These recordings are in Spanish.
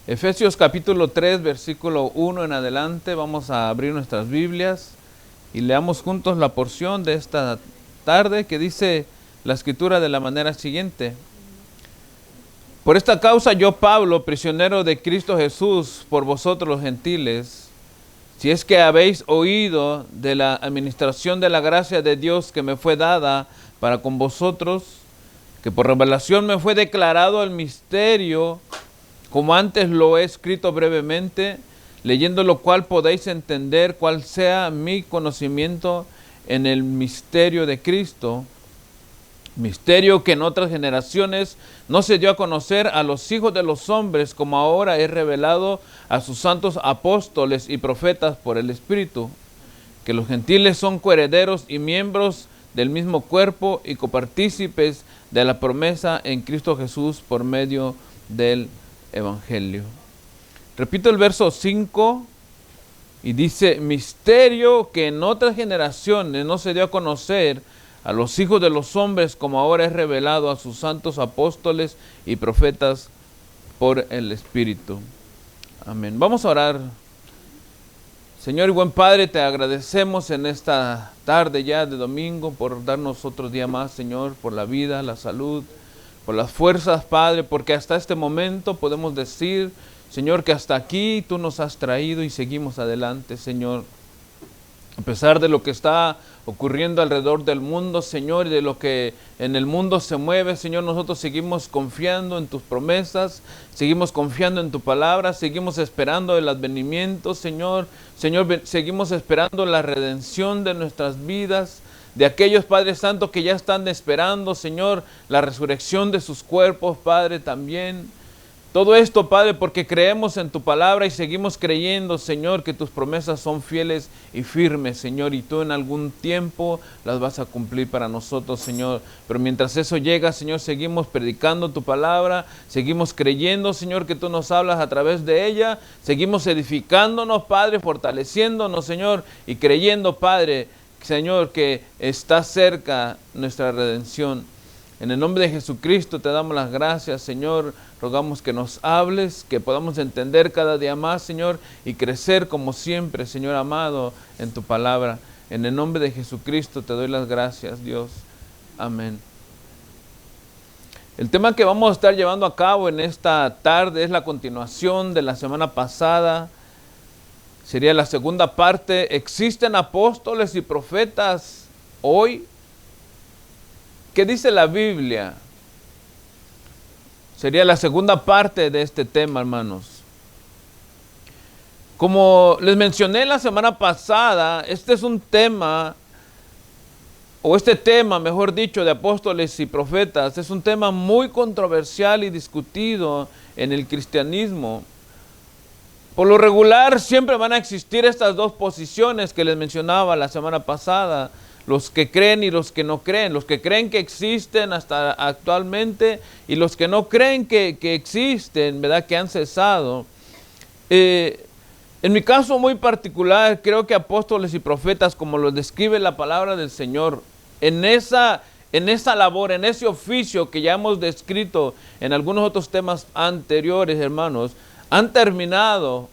Efesios capítulo 3, versículo 1 en adelante, vamos a abrir nuestras Biblias y leamos juntos la porción de esta tarde que dice la Escritura de la manera siguiente. Por esta causa yo, Pablo, prisionero de Cristo Jesús, por vosotros los gentiles, si es que habéis oído de la administración de la gracia de Dios que me fue dada para con vosotros, que por revelación me fue declarado el misterio, como antes lo he escrito brevemente, leyendo lo cual podéis entender cuál sea mi conocimiento en el misterio de Cristo, misterio que en otras generaciones no se dio a conocer a los hijos de los hombres, como ahora es revelado a sus santos apóstoles y profetas por el Espíritu, que los gentiles son coherederos y miembros del mismo cuerpo y copartícipes de la promesa en Cristo Jesús por medio del Evangelio. Repito el verso 5 y dice, misterio que en otras generaciones no se dio a conocer a los hijos de los hombres, como ahora es revelado a sus santos apóstoles y profetas por el Espíritu. Amén. Vamos a orar. Señor y buen Padre, te agradecemos en esta tarde ya de domingo por darnos otro día más, Señor, por la vida, la salud, por las fuerzas, Padre, porque hasta este momento podemos decir, Señor, que hasta aquí tú nos has traído y seguimos adelante, Señor. A pesar de lo que está ocurriendo alrededor del mundo, Señor, y de lo que en el mundo se mueve, Señor, nosotros seguimos confiando en tus promesas, seguimos confiando en tu palabra, seguimos esperando el advenimiento, Señor. Señor, seguimos esperando la redención de nuestras vidas, de aquellos, Padre Santo, que ya están esperando, Señor, la resurrección de sus cuerpos, Padre, también. Todo esto, Padre, porque creemos en tu palabra y seguimos creyendo, Señor, que tus promesas son fieles y firmes, Señor, y tú en algún tiempo las vas a cumplir para nosotros, Señor. Pero mientras eso llega, Señor, seguimos predicando tu palabra, seguimos creyendo, Señor, que tú nos hablas a través de ella, seguimos edificándonos, Padre, fortaleciéndonos, Señor, y creyendo, Padre, Señor, que está cerca nuestra redención. En el nombre de Jesucristo te damos las gracias, Señor. Rogamos que nos hables, que podamos entender cada día más, Señor, y crecer como siempre, Señor amado, en tu palabra. En el nombre de Jesucristo te doy las gracias, Dios. Amén. El tema que vamos a estar llevando a cabo en esta tarde es la continuación de la semana pasada. Sería la segunda parte. ¿Existen apóstoles y profetas hoy? ¿Qué dice la Biblia? Sería la segunda parte de este tema, hermanos. Como les mencioné la semana pasada, este es un tema, o este tema, mejor dicho, de apóstoles y profetas, es un tema muy controversial y discutido en el cristianismo. Por lo regular, siempre van a existir estas dos posiciones que les mencionaba la semana pasada. Los que creen y los que no creen, los que creen que existen hasta actualmente y los que no creen que existen, ¿verdad? Que han cesado. En mi caso muy particular, creo que apóstoles y profetas, como lo describe la palabra del Señor, en esa labor, en ese oficio que ya hemos descrito en algunos otros temas anteriores, hermanos, han terminado,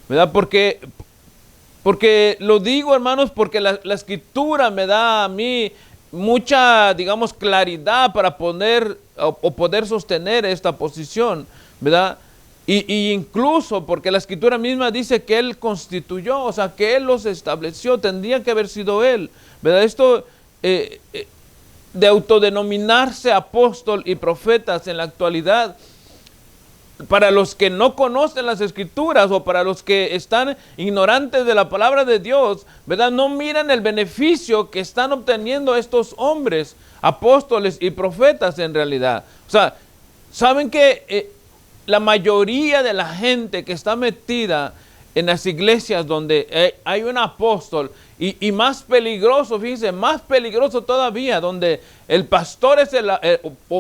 ¿verdad? Porque lo digo, hermanos, porque la Escritura me da a mí mucha, digamos, claridad para poder sostener esta posición, ¿verdad? Y incluso porque la Escritura misma dice que Él constituyó, o sea, que Él los estableció, tendría que haber sido Él, ¿verdad? Esto de autodenominarse apóstol y profetas en la actualidad, para los que no conocen las Escrituras o para los que están ignorantes de la palabra de Dios, ¿verdad? No miran el beneficio que están obteniendo estos hombres, apóstoles y profetas en realidad. O sea, saben que la mayoría de la gente que está metida en las iglesias donde hay un apóstol, y más peligroso, fíjense, más peligroso todavía, donde el pastor es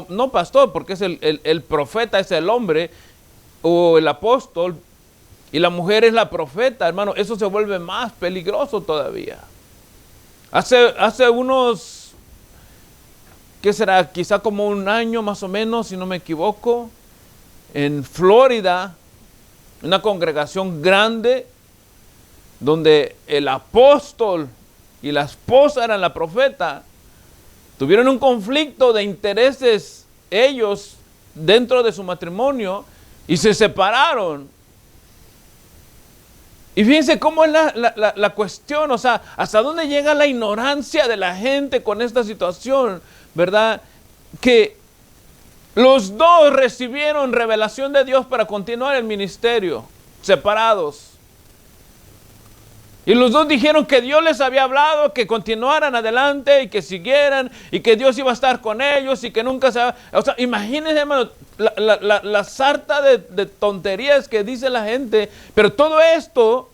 no pastor, porque es el profeta, es el hombre, o el apóstol, y la mujer es la profeta, hermano, eso se vuelve más peligroso todavía. Hace unos, ¿qué será? Quizá como un año más o menos, si no me equivoco, en Florida, una congregación grande, donde el apóstol y la esposa eran la profeta, tuvieron un conflicto de intereses ellos dentro de su matrimonio y se separaron. Y fíjense cómo es la cuestión, o sea, hasta dónde llega la ignorancia de la gente con esta situación, ¿verdad? Que los dos recibieron revelación de Dios para continuar el ministerio, separados. Y los dos dijeron que Dios les había hablado, que continuaran adelante y que siguieran, y que Dios iba a estar con ellos y que nunca se... O sea, imagínense, hermano, la sarta de tonterías que dice la gente, pero todo esto,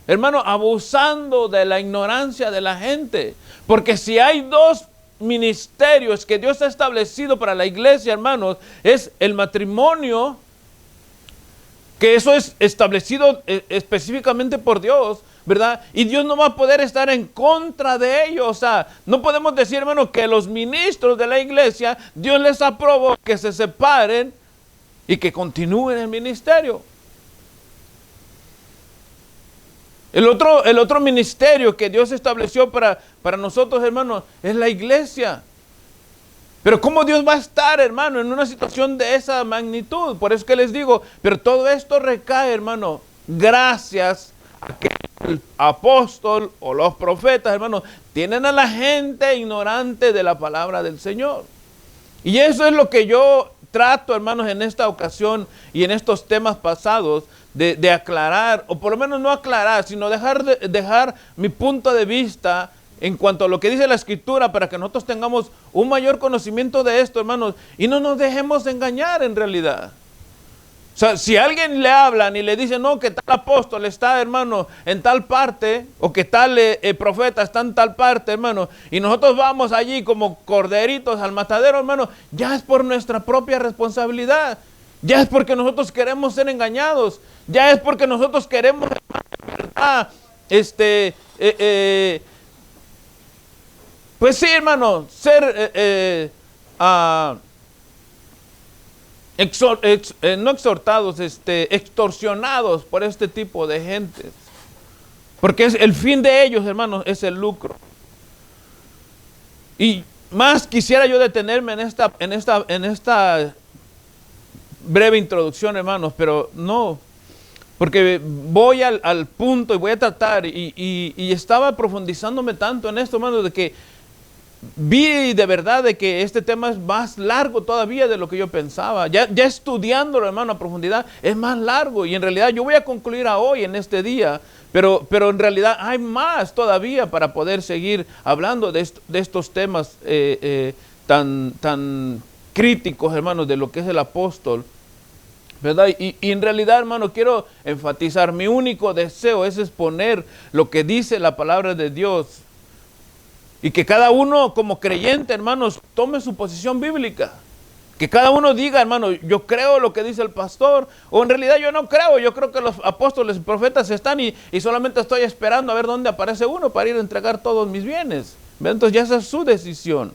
hermano, abusando de la ignorancia de la gente. Porque si hay dos ministerios que Dios ha establecido para la iglesia, hermanos, es el matrimonio, que eso es establecido específicamente por Dios, ¿verdad? Y Dios no va a poder estar en contra de ellos. O sea, no podemos decir, hermano, que los ministros de la iglesia, Dios les aprobó que se separen y que continúen el ministerio. El otro ministerio que Dios estableció para nosotros, hermanos, es la iglesia. Pero ¿cómo Dios va a estar, hermano, en una situación de esa magnitud? Por eso que les digo, pero todo esto recae, hermano, gracias a que el apóstol o los profetas, hermano, tienen a la gente ignorante de la palabra del Señor. Y eso es lo que yo trato, hermanos, en esta ocasión y en estos temas pasados de aclarar, o por lo menos no aclarar, sino dejar mi punto de vista en cuanto a lo que dice la Escritura, para que nosotros tengamos un mayor conocimiento de esto, hermanos, y no nos dejemos engañar en realidad. O sea, si a alguien le hablan y le dicen, no, que tal apóstol está, hermano, en tal parte, o que tal profeta está en tal parte, hermano, y nosotros vamos allí como corderitos al matadero, hermano, ya es por nuestra propia responsabilidad, ya es porque nosotros queremos ser engañados, ya es porque nosotros queremos, hermano, pues sí, hermano, ser no exhortados, extorsionados por este tipo de gentes. Porque el fin de ellos, hermanos, es el lucro. Y más quisiera yo detenerme en esta breve introducción, hermanos, pero no. Porque voy al punto y voy a tratar, y estaba profundizándome tanto en esto, hermanos, de que vi de verdad de que este tema es más largo todavía de lo que yo pensaba. Ya estudiándolo, hermano, a profundidad, es más largo. Y en realidad yo voy a concluir hoy, en este día, pero en realidad hay más todavía para poder seguir hablando de estos temas tan críticos, hermanos, de lo que es el apóstol, ¿verdad? Y en realidad, hermano, quiero enfatizar, mi único deseo es exponer lo que dice la palabra de Dios. Y que cada uno como creyente, hermanos, tome su posición bíblica. Que cada uno diga, hermano, yo creo lo que dice el pastor, o en realidad yo no creo, yo creo que los apóstoles y profetas están y solamente estoy esperando a ver dónde aparece uno para ir a entregar todos mis bienes. Entonces ya esa es su decisión.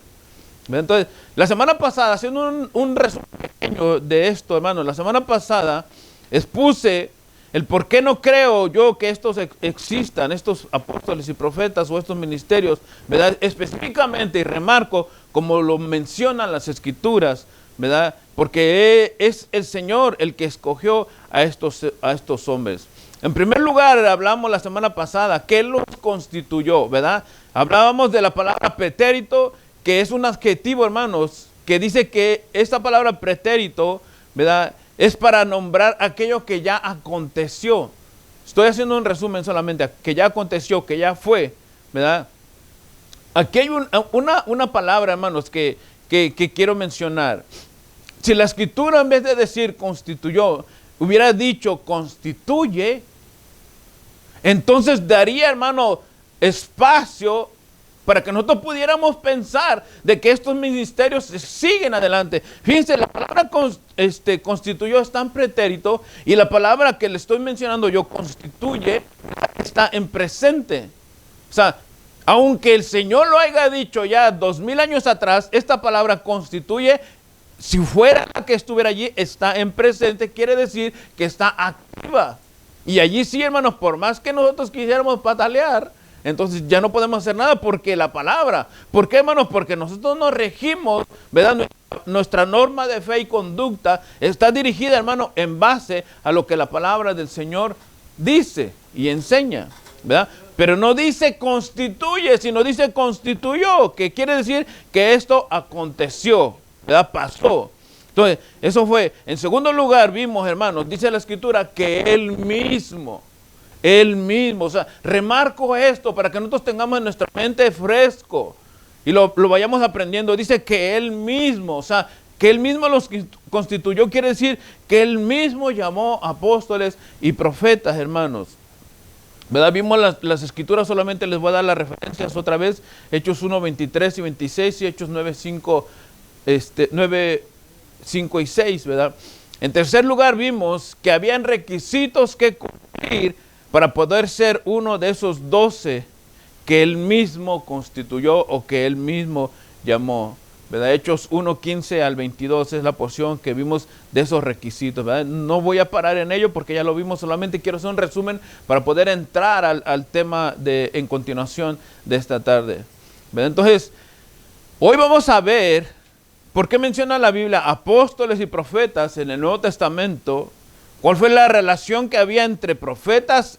Entonces, la semana pasada, haciendo un resumen pequeño de esto, hermano, la semana pasada expuse el por qué no creo yo que estos existan, estos apóstoles y profetas o estos ministerios, ¿verdad? Específicamente, y remarco, como lo mencionan las Escrituras, ¿verdad? Porque es el Señor el que escogió a estos hombres. En primer lugar, hablamos la semana pasada, ¿qué los constituyó, verdad? Hablábamos de la palabra pretérito, que es un adjetivo, hermanos, que dice que esta palabra pretérito, ¿verdad?, es para nombrar aquello que ya aconteció. Estoy haciendo un resumen solamente, que ya aconteció, que ya fue, ¿verdad? Aquí hay una palabra, hermanos, que quiero mencionar. Si la Escritura, en vez de decir constituyó, hubiera dicho constituye, entonces daría, hermano, espacio para que nosotros pudiéramos pensar de que estos ministerios siguen adelante. Fíjense, la palabra constituyó está en pretérito, y la palabra que le estoy mencionando yo, constituye, está en presente. O sea, aunque el Señor lo haya dicho ya 2000 años atrás, esta palabra constituye si fuera la que estuviera allí, está en presente, quiere decir que está activa. Y allí sí, hermanos, por más que nosotros quisiéramos patalear, entonces ya no podemos hacer nada porque la palabra. ¿Por qué, hermanos? Porque nosotros nos regimos, ¿verdad? Nuestra norma de fe y conducta está dirigida, hermano, en base a lo que la palabra del Señor dice y enseña, ¿verdad? Pero no dice constituye, sino dice constituyó, que quiere decir que esto aconteció, ¿verdad? Pasó. Entonces, eso fue. En segundo lugar, vimos, hermanos, dice la Escritura que Él mismo, o sea, remarco esto para que nosotros tengamos en nuestra mente fresco y lo vayamos aprendiendo. Dice que Él mismo, o sea, que Él mismo los constituyó, quiere decir que Él mismo llamó apóstoles y profetas, hermanos. ¿Verdad? Vimos las escrituras, solamente les voy a dar las referencias otra vez. Hechos 1, 23 y 26 y Hechos 9, 5, 5 y 6, ¿verdad? En tercer lugar vimos que habían requisitos que cumplir para poder ser uno de esos 12 que Él mismo constituyó o que Él mismo llamó, ¿verdad? Hechos 1, 15 al 22 es la porción que vimos de esos requisitos, ¿verdad? No voy a parar en ello porque ya lo vimos, solamente quiero hacer un resumen para poder entrar al tema en continuación de esta tarde, ¿verdad? Entonces, hoy vamos a ver por qué menciona la Biblia apóstoles y profetas en el Nuevo Testamento, cuál fue la relación que había entre profetas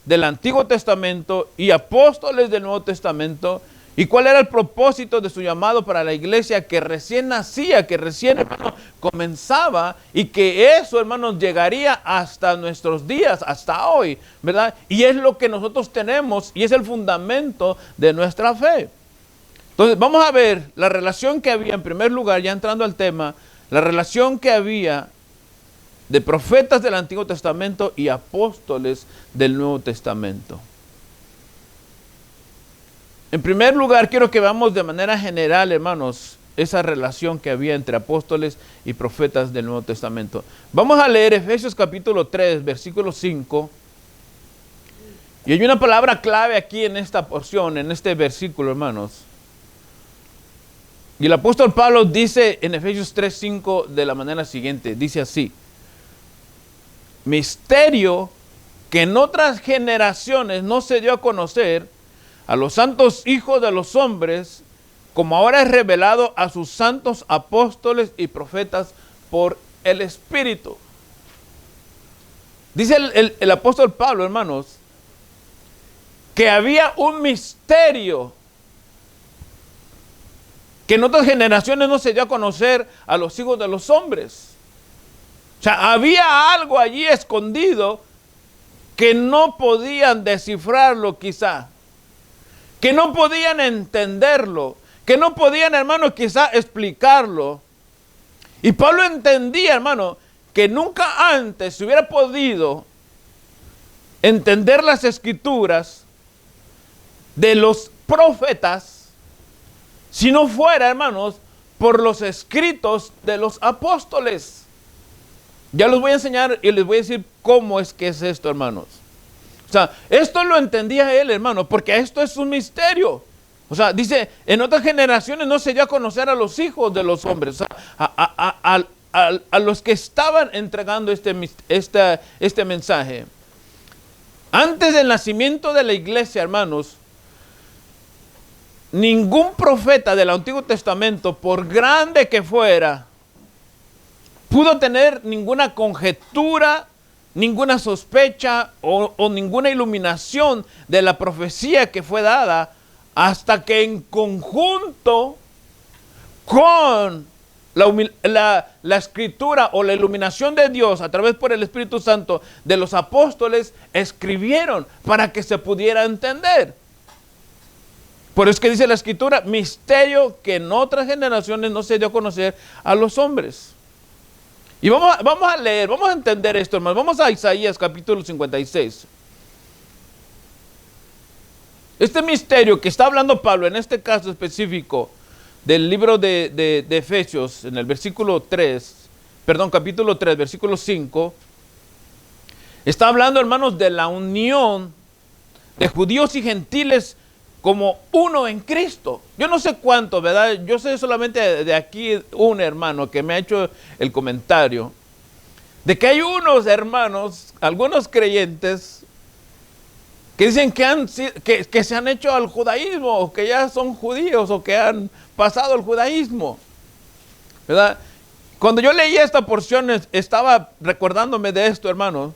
del Antiguo Testamento y apóstoles del Nuevo Testamento, y cuál era el propósito de su llamado para la iglesia que recién nacía, que recién, hermano, comenzaba, y que eso, hermanos, llegaría hasta nuestros días, hasta hoy, ¿verdad? Y es lo que nosotros tenemos y es el fundamento de nuestra fe. Entonces, vamos a ver la relación que había, en primer lugar, ya entrando al tema, la relación que había de profetas del Antiguo Testamento y apóstoles del Nuevo Testamento. En primer lugar, quiero que veamos de manera general, hermanos, esa relación que había entre apóstoles y profetas del Nuevo Testamento. Vamos a leer Efesios capítulo 3, versículo 5. Y hay una palabra clave aquí en esta porción, en este versículo, hermanos. Y el apóstol Pablo dice en Efesios 3, 5 de la manera siguiente, dice así: misterio que en otras generaciones no se dio a conocer a los santos hijos de los hombres, como ahora es revelado a sus santos apóstoles y profetas por el Espíritu. Dice el apóstol Pablo, hermanos, que había un misterio que en otras generaciones no se dio a conocer a los hijos de los hombres. O sea, había algo allí escondido que no podían descifrarlo quizá, que no podían entenderlo, que no podían, hermano, quizá explicarlo. Y Pablo entendía, hermano, que nunca antes se hubiera podido entender las escrituras de los profetas si no fuera, hermanos, por los escritos de los apóstoles. Ya los voy a enseñar y les voy a decir cómo es que es esto, hermanos. O sea, esto lo entendía él, hermano, porque esto es un misterio. O sea, dice, en otras generaciones no se dio a conocer a los hijos de los hombres, o sea, a los que estaban entregando este mensaje. Antes del nacimiento de la iglesia, hermanos, ningún profeta del Antiguo Testamento, por grande que fuera, pudo tener ninguna conjetura, ninguna sospecha o ninguna iluminación de la profecía que fue dada hasta que en conjunto con la escritura o la iluminación de Dios a través por el Espíritu Santo de los apóstoles escribieron para que se pudiera entender. Por eso es que dice la escritura, misterio que en otras generaciones no se dio a conocer a los hombres. Y vamos a leer, vamos a entender esto, hermanos. Vamos a Isaías capítulo 56. Este misterio que está hablando Pablo, en este caso específico, del libro de Efesios, en el capítulo 3, versículo 5, está hablando, hermanos, de la unión de judíos y gentiles como uno en Cristo. Yo no sé cuánto, ¿verdad? Yo sé solamente de aquí un hermano que me ha hecho el comentario de que hay unos hermanos, algunos creyentes, que dicen que se han hecho al judaísmo, o que ya son judíos, o que han pasado el judaísmo, ¿verdad? Cuando yo leía esta porción, estaba recordándome de esto, hermano,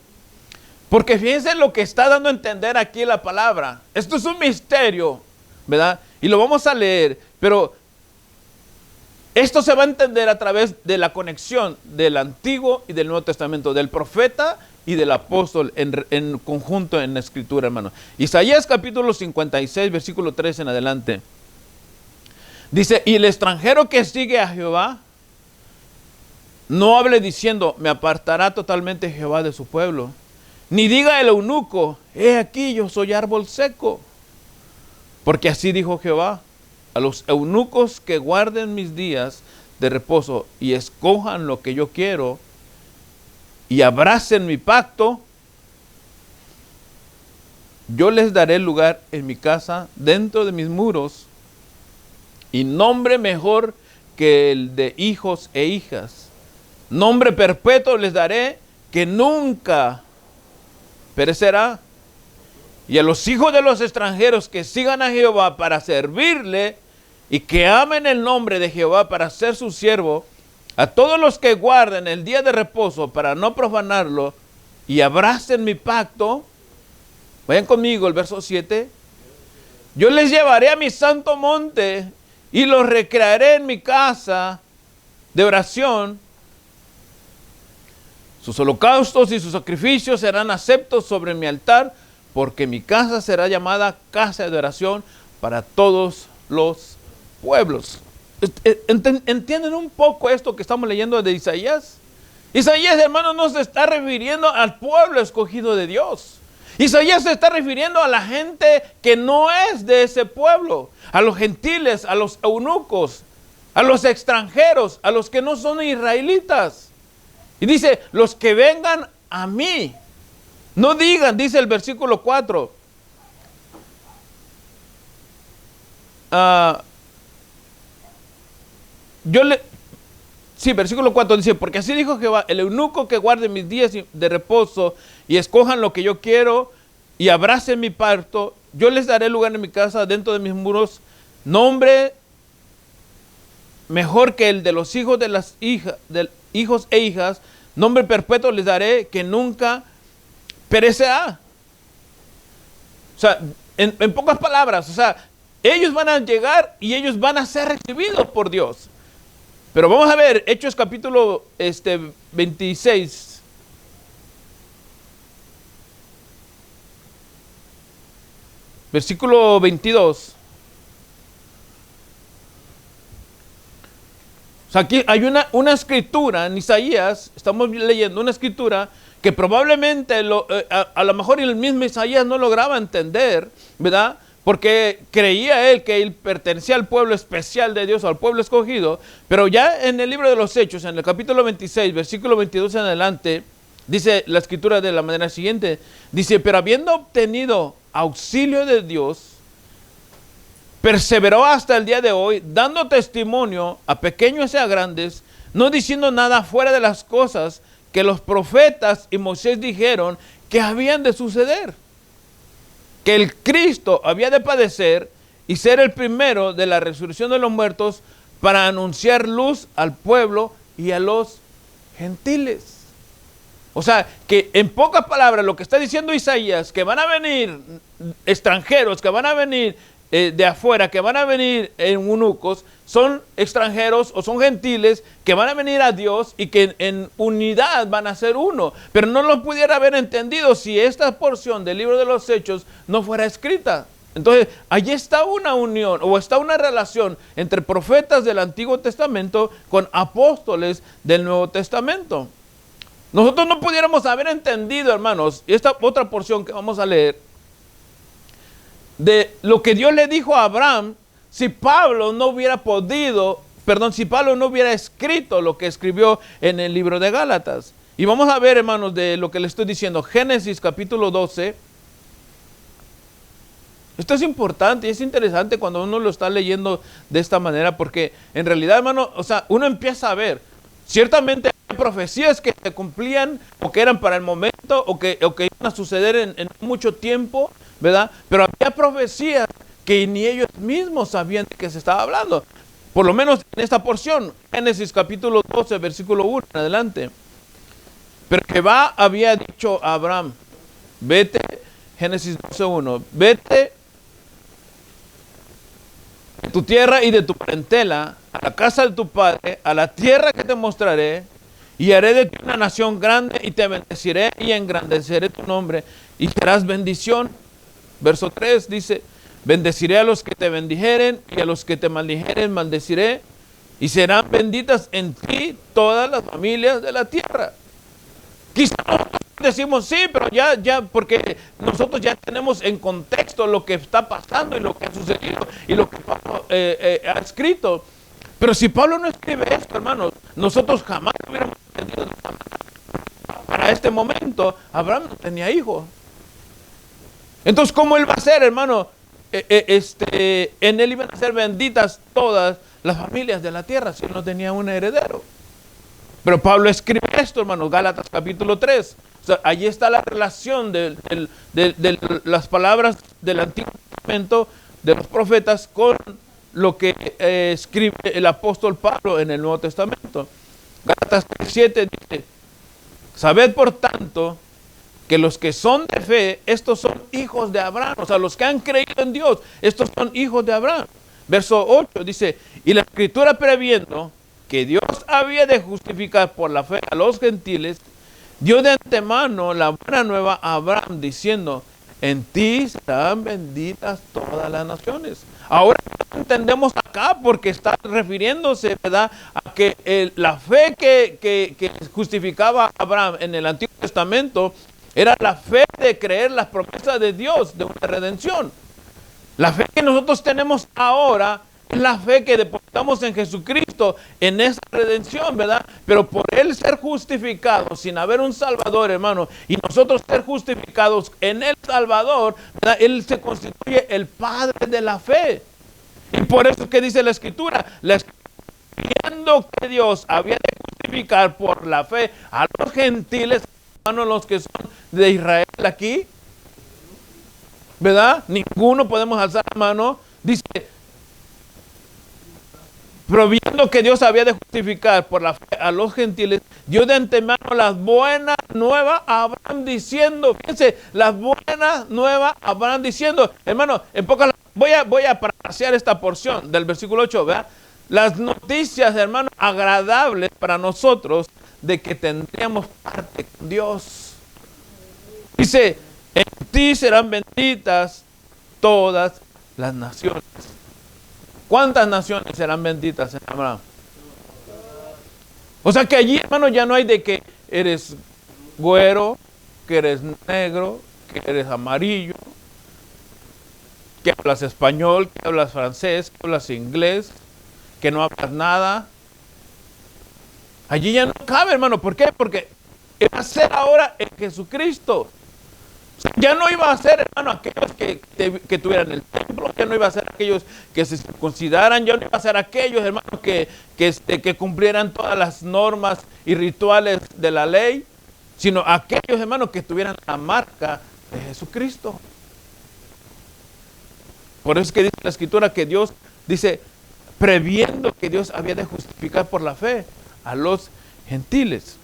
porque fíjense lo que está dando a entender aquí la palabra. Esto es un misterio, ¿verdad? Y lo vamos a leer, pero esto se va a entender a través de la conexión del Antiguo y del Nuevo Testamento, del profeta y del apóstol en conjunto en la Escritura, hermano. Isaías capítulo 56, versículo 3 en adelante. Dice, y el extranjero que sigue a Jehová, no hable diciendo, me apartará totalmente Jehová de su pueblo. Ni diga el eunuco, he aquí yo soy árbol seco. Porque así dijo Jehová, a los eunucos que guarden mis días de reposo y escojan lo que yo quiero y abracen mi pacto, yo les daré lugar en mi casa, dentro de mis muros, y nombre mejor que el de hijos e hijas. Nombre perpetuo les daré que nunca perecerá. Y a los hijos de los extranjeros que sigan a Jehová para servirle y que amen el nombre de Jehová para ser su siervo, a todos los que guarden el día de reposo para no profanarlo y abracen mi pacto, vayan conmigo el verso 7, yo les llevaré a mi santo monte y los recrearé en mi casa de oración. Sus holocaustos y sus sacrificios serán aceptos sobre mi altar, porque mi casa será llamada casa de oración para todos los pueblos. ¿Entienden un poco esto que estamos leyendo de Isaías? Isaías, hermano, no se está refiriendo al pueblo escogido de Dios. Isaías se está refiriendo a la gente que no es de ese pueblo, a los gentiles, a los eunucos, a los extranjeros, a los que no son israelitas. Y dice, los que vengan a mí. No digan, dice el versículo 4. Versículo 4 dice, porque así dijo Jehová, el eunuco que guarde mis días de reposo y escojan lo que yo quiero y abracen mi pacto, yo les daré lugar en mi casa, dentro de mis muros, nombre mejor que el de los hijos de las hijos e hijas, nombre perpetuo les daré que nunca perecerá. O sea, en pocas palabras, o sea, ellos van a llegar y ellos van a ser recibidos por Dios. Pero vamos a ver Hechos capítulo 26. Versículo 22. O sea, aquí hay una escritura en Isaías, estamos leyendo una escritura que probablemente a lo mejor el mismo Isaías no lograba entender, ¿verdad? Porque creía él que él pertenecía al pueblo especial de Dios, al pueblo escogido. Pero ya en el libro de los Hechos, en el capítulo 26, versículo 22 en adelante, dice la escritura de la manera siguiente. Dice, pero habiendo obtenido auxilio de Dios, perseveró hasta el día de hoy, dando testimonio a pequeños y a grandes, no diciendo nada fuera de las cosas que los profetas y Moisés dijeron que habían de suceder. Que el Cristo había de padecer y ser el primero de la resurrección de los muertos para anunciar luz al pueblo y a los gentiles. O sea, que en pocas palabras lo que está diciendo Isaías, que van a venir extranjeros, que van a venir de afuera, que van a venir eunucos, son extranjeros o son gentiles que van a venir a Dios y que en unidad van a ser uno. Pero no lo pudiera haber entendido si esta porción del libro de los Hechos no fuera escrita. Entonces, allí está una unión o está una relación entre profetas del Antiguo Testamento con apóstoles del Nuevo Testamento. Nosotros no pudiéramos haber entendido, hermanos, esta otra porción que vamos a leer, de lo que Dios le dijo a Abraham, si Pablo no hubiera escrito lo que escribió en el libro de Gálatas. Y vamos a ver, hermanos, de lo que le estoy diciendo. Génesis capítulo 12. Esto es importante y es interesante cuando uno lo está leyendo de esta manera, porque en realidad, hermano, o sea, uno empieza a ver, ciertamente hay profecías que se cumplían o que eran para el momento o que iban a suceder en mucho tiempo, ¿verdad? Pero había profecías que ni ellos mismos sabían de qué se estaba hablando. Por lo menos en esta porción, Génesis capítulo 12, versículo 1 en adelante. Pero Jehová había dicho a Abraham, vete, Génesis 12:1, vete de tu tierra y de tu parentela, a la casa de tu padre, a la tierra que te mostraré, y haré de ti una nación grande, y te bendeciré y engrandeceré tu nombre, y serás bendición. Verso 3 dice, bendeciré a los que te bendijeren, y a los que te maldijeren maldeciré, y serán benditas en ti todas las familias de la tierra. Quizá nosotros decimos sí, pero ya, porque nosotros ya tenemos en contexto lo que está pasando y lo que ha sucedido y lo que Pablo ha escrito. Pero si Pablo no escribe esto, hermanos, nosotros jamás hubiéramos entendido. Para este momento, Abraham no tenía hijos. Entonces, ¿cómo él va a ser, hermano? En él iban a ser benditas todas las familias de la tierra si él no tenía un heredero. Pero Pablo escribe esto, hermanos, Gálatas capítulo 3. O sea, allí está la relación de las palabras del Antiguo Testamento, de los profetas, con lo que escribe el apóstol Pablo en el Nuevo Testamento. Gálatas 3:7 dice, sabed por tanto que los que son de fe, estos son hijos de Abraham. O sea, los que han creído en Dios, estos son hijos de Abraham. Verso 8 dice, y la Escritura previendo que Dios había de justificar por la fe a los gentiles, dio de antemano la buena nueva a Abraham, diciendo, en ti serán benditas todas las naciones. Ahora entendemos acá porque está refiriéndose, ¿verdad?, a que la fe que justificaba a Abraham en el Antiguo Testamento era la fe de creer las promesas de Dios de una redención. La fe que nosotros tenemos ahora es la fe que depositamos en Jesucristo, en esa redención, ¿verdad? Pero por Él ser justificado, sin haber un Salvador, hermano, y nosotros ser justificados en el Salvador, ¿verdad? Él se constituye el Padre de la fe. Y por eso es que dice la Escritura, viendo que Dios había de justificar por la fe a los gentiles, hermano, los que son de Israel aquí, ¿verdad? Ninguno podemos alzar la mano, dice, proviendo que Dios había de justificar por la fe a los gentiles, dio de antemano las buenas nuevas a Abraham diciendo, fíjense, las buenas nuevas a Abraham diciendo, hermano, en pocas, voy a parafrasear esta porción del versículo 8, ¿verdad? Las noticias, hermano, agradables para nosotros de que tendríamos parte con Dios. Dice, en ti serán benditas todas las naciones. ¿Cuántas naciones serán benditas en Abraham? O sea que allí, hermano, ya no hay de que eres güero, que eres negro, que eres amarillo, que hablas español, que hablas francés, que hablas inglés, que no hablas nada. Allí ya no cabe, hermano. ¿Por qué? Porque va a ser ahora en Jesucristo. Ya no iba a ser, hermano, aquellos que tuvieran el templo, ya no iba a ser aquellos que se circuncidaran, ya no iba a ser aquellos, hermanos, que cumplieran todas las normas y rituales de la ley, sino aquellos, hermanos, que tuvieran la marca de Jesucristo. Por eso es que dice la Escritura que Dios, dice, previendo que Dios había de justificar por la fe a los gentiles.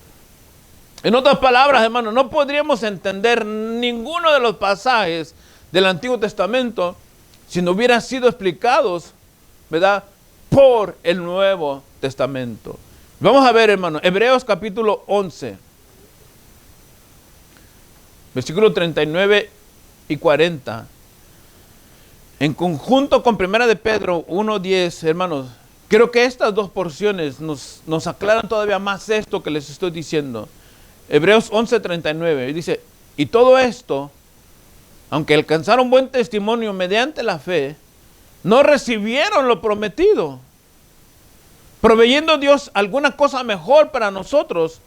En otras palabras, hermanos, no podríamos entender ninguno de los pasajes del Antiguo Testamento si no hubieran sido explicados, ¿verdad?, por el Nuevo Testamento. Vamos a ver, hermanos, Hebreos capítulo 11, versículos 39 y 40. En conjunto con Primera de Pedro 1:10, hermanos, creo que estas dos porciones nos aclaran todavía más esto que les estoy diciendo. Hebreos 11:39 dice, y todo esto, aunque alcanzaron buen testimonio mediante la fe, no recibieron lo prometido, proveyendo Dios alguna cosa mejor para nosotros,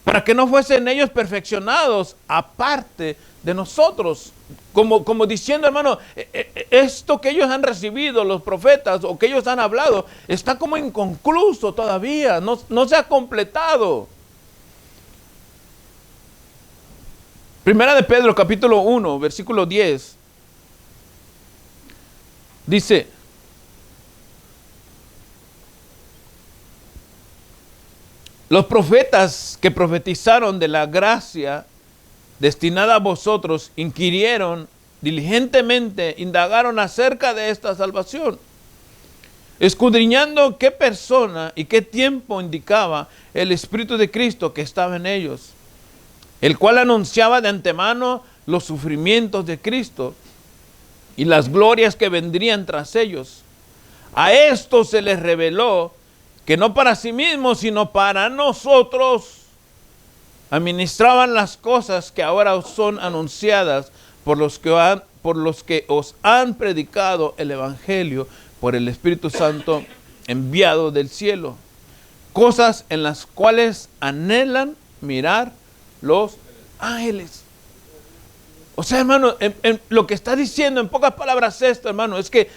para que no fuesen ellos perfeccionados aparte de nosotros. Como diciendo, hermano, esto que ellos han recibido, los profetas, o que ellos han hablado, está como inconcluso todavía, no se ha completado. Primera de Pedro, capítulo 1, versículo 10, dice: los profetas que profetizaron de la gracia destinada a vosotros inquirieron diligentemente, indagaron acerca de esta salvación, escudriñando qué persona y qué tiempo indicaba el Espíritu de Cristo que estaba en ellos, el cual anunciaba de antemano los sufrimientos de Cristo y las glorias que vendrían tras ellos. A esto se les reveló que no para sí mismos, sino para nosotros, administraban las cosas que ahora son anunciadas por los que os han predicado el Evangelio por el Espíritu Santo enviado del cielo. Cosas en las cuales anhelan mirar los ángeles. O sea, hermano, lo que está diciendo en pocas palabras esto, hermano, es que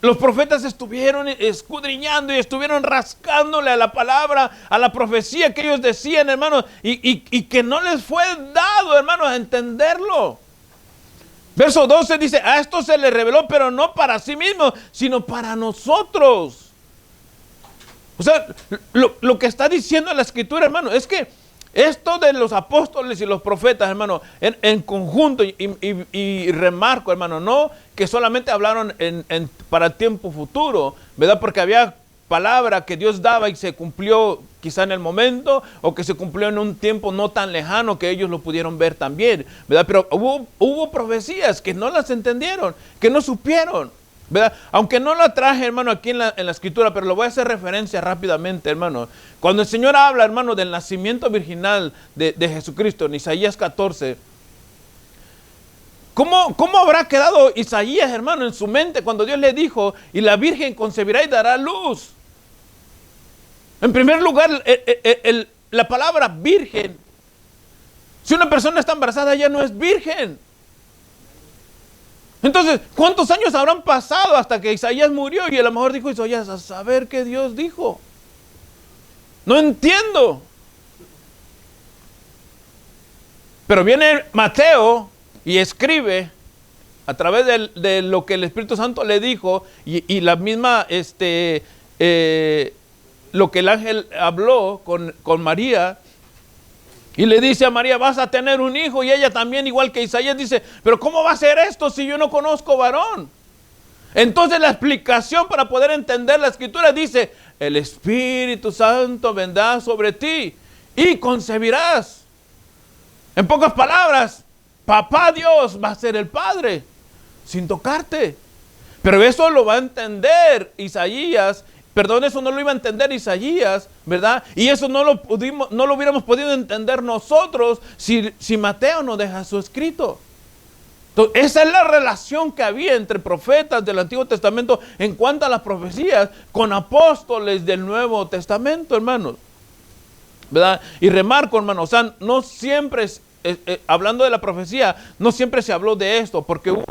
los profetas estuvieron escudriñando y estuvieron rascándole a la palabra, a la profecía que ellos decían, hermano, y que no les fue dado, hermano, a entenderlo. Verso 12 dice: a esto se les reveló, pero no para sí mismos, sino para nosotros. O sea, lo que está diciendo la Escritura, hermano, es que esto de los apóstoles y los profetas, hermano, en conjunto, y remarco, hermano, no que solamente hablaron para tiempo futuro, ¿verdad? Porque había palabra que Dios daba y se cumplió quizá en el momento, o que se cumplió en un tiempo no tan lejano que ellos lo pudieron ver también, ¿verdad? Pero hubo profecías que no las entendieron, que no supieron, ¿verdad? Aunque no lo traje, hermano, aquí en la Escritura, pero lo voy a hacer referencia rápidamente, hermano. Cuando el Señor habla, hermano, del nacimiento virginal de Jesucristo en Isaías 14, ¿cómo habrá quedado Isaías, hermano, en su mente cuando Dios le dijo: y la Virgen concebirá y dará luz? En primer lugar, la palabra virgen, si una persona está embarazada, ella no es virgen. Entonces, ¿cuántos años habrán pasado hasta que Isaías murió? Y a lo mejor dijo Isaías: a saber qué Dios dijo. No entiendo. Pero viene Mateo y escribe a través de lo que el Espíritu Santo le dijo, y la misma, lo que el ángel habló con María. Y le dice a María: vas a tener un hijo. Y ella también, igual que Isaías, dice: pero ¿cómo va a ser esto si yo no conozco varón? Entonces la explicación para poder entender la Escritura dice: el Espíritu Santo vendrá sobre ti y concebirás. En pocas palabras, papá Dios va a ser el Padre sin tocarte. Pero eso lo va a entender Isaías. Perdón, eso no lo iba a entender Isaías, ¿verdad? Y eso no lo hubiéramos podido entender nosotros si Mateo no deja su escrito. Entonces, esa es la relación que había entre profetas del Antiguo Testamento en cuanto a las profecías con apóstoles del Nuevo Testamento, hermanos, ¿verdad? Y remarco, hermanos, o sea, no siempre hablando de la profecía, no siempre se habló de esto, porque hubo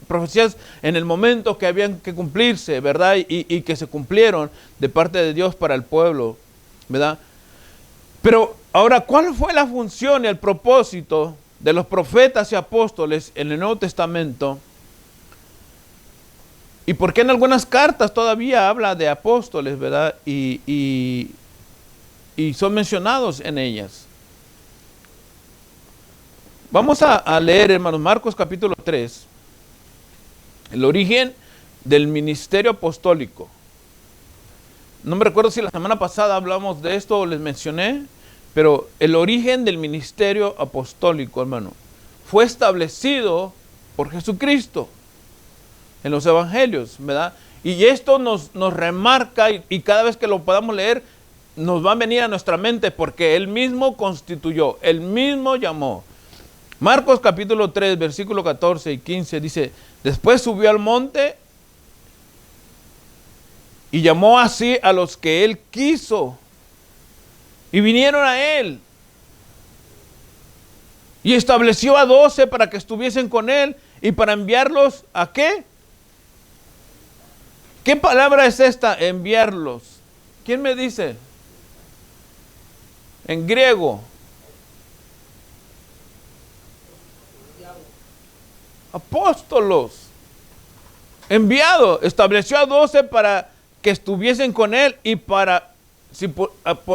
profecías en el momento que habían que cumplirse, ¿verdad? Y que se cumplieron de parte de Dios para el pueblo, ¿verdad? Pero ahora, ¿cuál fue la función y el propósito de los profetas y apóstoles en el Nuevo Testamento? ¿Y por qué en algunas cartas todavía habla de apóstoles, ¿verdad? Y son mencionados en ellas. Vamos a leer, hermanos, Marcos capítulo 3, el origen del ministerio apostólico. No me recuerdo si la semana pasada hablamos de esto o les mencioné, pero el origen del ministerio apostólico, hermano, fue establecido por Jesucristo en los evangelios, ¿verdad? Y esto nos remarca, y cada vez que lo podamos leer, nos va a venir a nuestra mente, porque Él mismo constituyó, Él mismo llamó. Marcos capítulo 3, versículo 14 y 15 dice: después subió al monte y llamó así a los que Él quiso, y vinieron a Él. Y estableció a 12 para que estuviesen con él y para enviarlos ¿a qué? ¿Qué palabra es esta? Enviarlos. ¿Quién me dice? En griego. Apóstolos. Enviado. Estableció a 12 para que estuviesen con él y para, si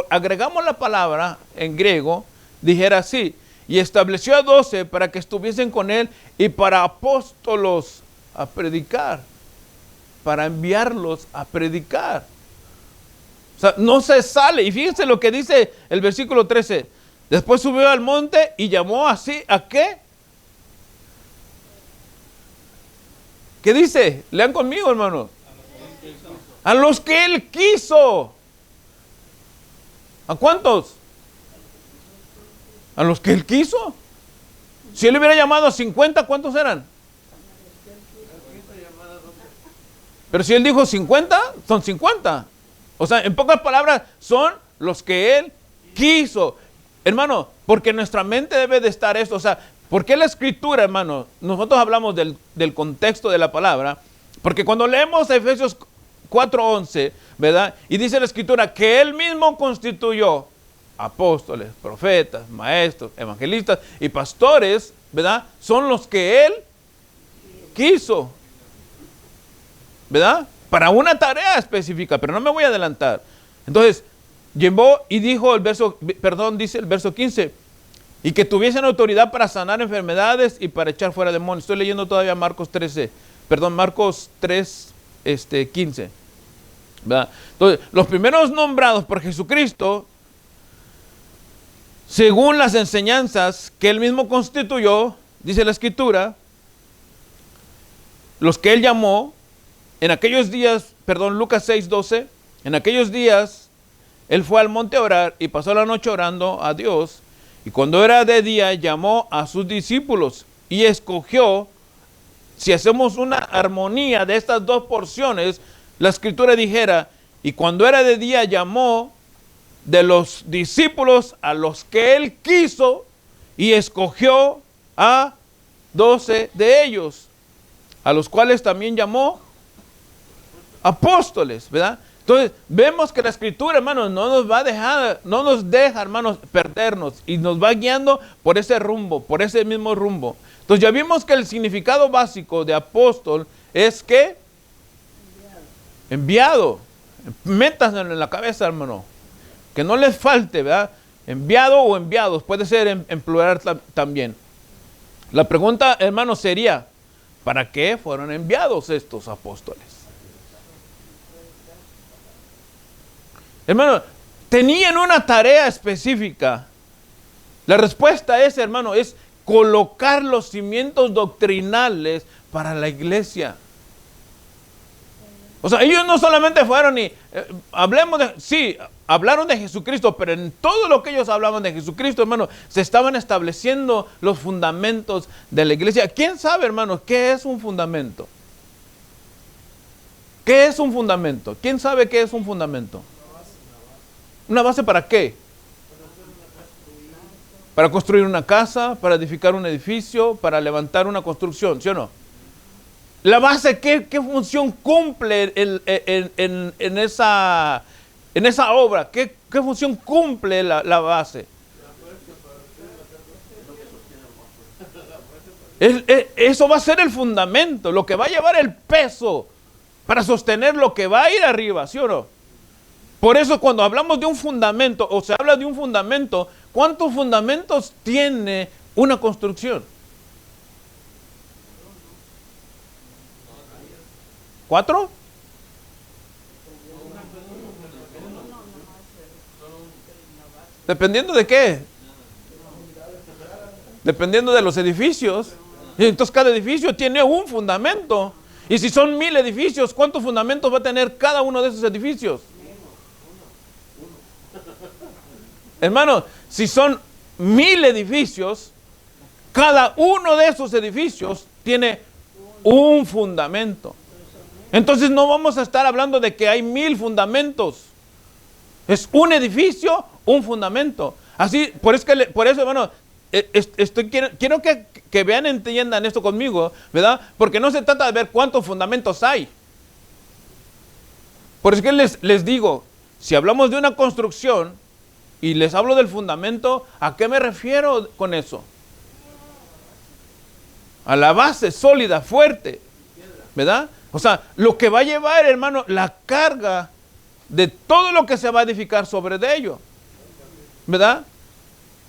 agregamos la palabra en griego, dijera así. Y estableció a 12 para que estuviesen con él y para apóstolos a predicar. Para enviarlos a predicar. O sea, no se sale. Y fíjense lo que dice el versículo 13. Después subió al monte y llamó así, ¿a qué? ¿Qué dice? Lean conmigo, hermano. A los que él quiso. ¿A cuántos? A los que él quiso. Si él hubiera llamado a 50, ¿cuántos eran? Pero si él dijo 50, son 50. O sea, en pocas palabras, son los que él quiso. Hermano, porque nuestra mente debe de estar esto. O sea, ¿por qué la escritura, hermano? Nosotros hablamos del contexto de la palabra. Porque cuando leemos Efesios 4:11, ¿verdad? Y dice la escritura que él mismo constituyó apóstoles, profetas, maestros, evangelistas y pastores, ¿verdad? Son los que él quiso, ¿verdad? Para una tarea específica, pero no me voy a adelantar. Entonces, llevó y dijo dice el verso 15, y que tuviesen autoridad para sanar enfermedades y para echar fuera demonios. Estoy leyendo todavía Marcos 3, 15. ¿Verdad? Entonces, los primeros nombrados por Jesucristo, según las enseñanzas que él mismo constituyó, dice la escritura, los que él llamó, en aquellos días, Lucas 6:12, en aquellos días, él fue al monte a orar y pasó la noche orando a Dios, y cuando era de día llamó a sus discípulos y escogió, si hacemos una armonía de estas dos porciones, la escritura dijera, y cuando era de día llamó de los discípulos a los que él quiso y escogió a 12 de ellos, a los cuales también llamó apóstoles, ¿verdad? Entonces, vemos que la escritura, hermanos, no nos deja, hermanos, perdernos y nos va guiando por ese rumbo, por ese mismo rumbo. Entonces, ya vimos que el significado básico de apóstol es que enviado. Métaselo en la cabeza, hermano. Que no les falte, ¿verdad? Enviado o enviados, puede ser en plural también. La pregunta, hermano, sería, ¿para qué fueron enviados estos apóstoles? Hermano, tenían una tarea específica. La respuesta es, hermano, es colocar los cimientos doctrinales para la iglesia. O sea, ellos no solamente fueron y hablaron de Jesucristo, pero en todo lo que ellos hablaban de Jesucristo, hermano, se estaban estableciendo los fundamentos de la iglesia. ¿Quién sabe, hermano, qué es un fundamento? ¿Qué es un fundamento? ¿Quién sabe qué es un fundamento? ¿Una base para qué? Para construir una casa, para edificar un edificio, para levantar una construcción, ¿sí o no? La base, ¿qué función cumple en esa obra? ¿Qué función cumple la base? Eso va a ser el fundamento, lo que va a llevar el peso para sostener lo que va a ir arriba, ¿sí o no? Por eso cuando hablamos de un fundamento, o se habla de un fundamento, ¿cuántos fundamentos tiene una construcción? 4. ¿Dependiendo de qué? Dependiendo de los edificios. Entonces cada edificio tiene un fundamento. Y si son 1000 edificios, ¿cuántos fundamentos va a tener cada uno de esos edificios? Hermano, si son 1000 edificios, cada uno de esos edificios tiene un fundamento. Entonces no vamos a estar hablando de que hay 1000 fundamentos. Es un edificio, un fundamento. Así, por eso, hermano, quiero que vean, entiendan esto conmigo, ¿verdad? Porque no se trata de ver cuántos fundamentos hay. Por eso que les digo, si hablamos de una construcción y les hablo del fundamento, ¿a qué me refiero con eso? A la base sólida, fuerte, ¿verdad? O sea, lo que va a llevar, hermano, la carga de todo lo que se va a edificar sobre de ello, ¿verdad?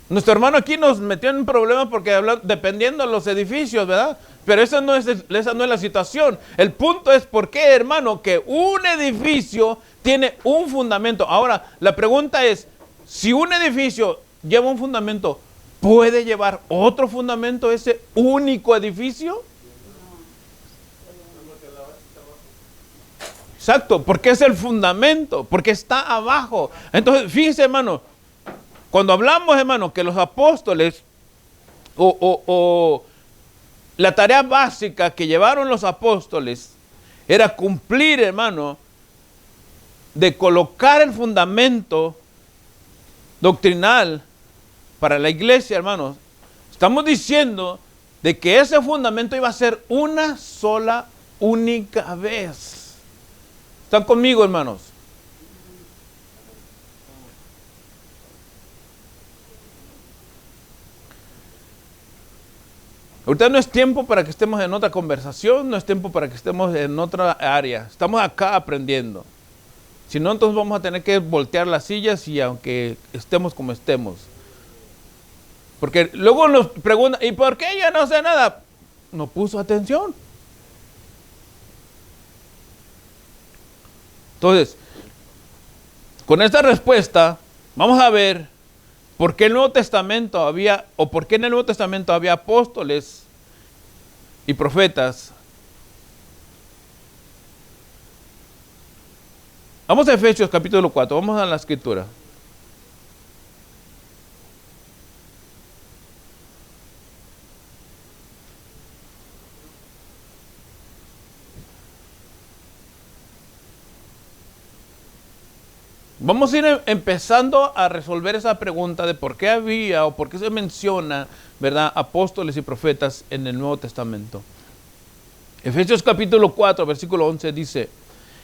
Nuestro hermano aquí nos metió en un problema porque habla dependiendo de los edificios, ¿verdad? Pero esa no es la situación. El punto es por qué, hermano, que un edificio tiene un fundamento. Ahora, la pregunta es, si un edificio lleva un fundamento, ¿puede llevar otro fundamento ese único edificio? Exacto, porque es el fundamento, porque está abajo. Entonces, fíjense, hermano, cuando hablamos, hermano, que los apóstoles o la tarea básica que llevaron los apóstoles era cumplir, hermano, de colocar el fundamento doctrinal para la iglesia, hermanos. Estamos diciendo de que ese fundamento iba a ser una sola, única vez. ¿Están conmigo, hermanos? Ahorita no es tiempo para que estemos en otra conversación, no es tiempo para que estemos en otra área. Estamos acá aprendiendo. Si no, entonces vamos a tener que voltear las sillas y aunque estemos como estemos. Porque luego nos preguntan, ¿y por qué yo no sé nada? No puso atención. Entonces, con esta respuesta, vamos a ver por qué el Nuevo Testamento había, o por qué en el Nuevo Testamento había apóstoles y profetas. Vamos a Efesios capítulo 4, vamos a la escritura. Vamos a ir empezando a resolver esa pregunta de por qué había o por qué se menciona, ¿verdad?, apóstoles y profetas en el Nuevo Testamento. Efesios capítulo 4, versículo 11 dice,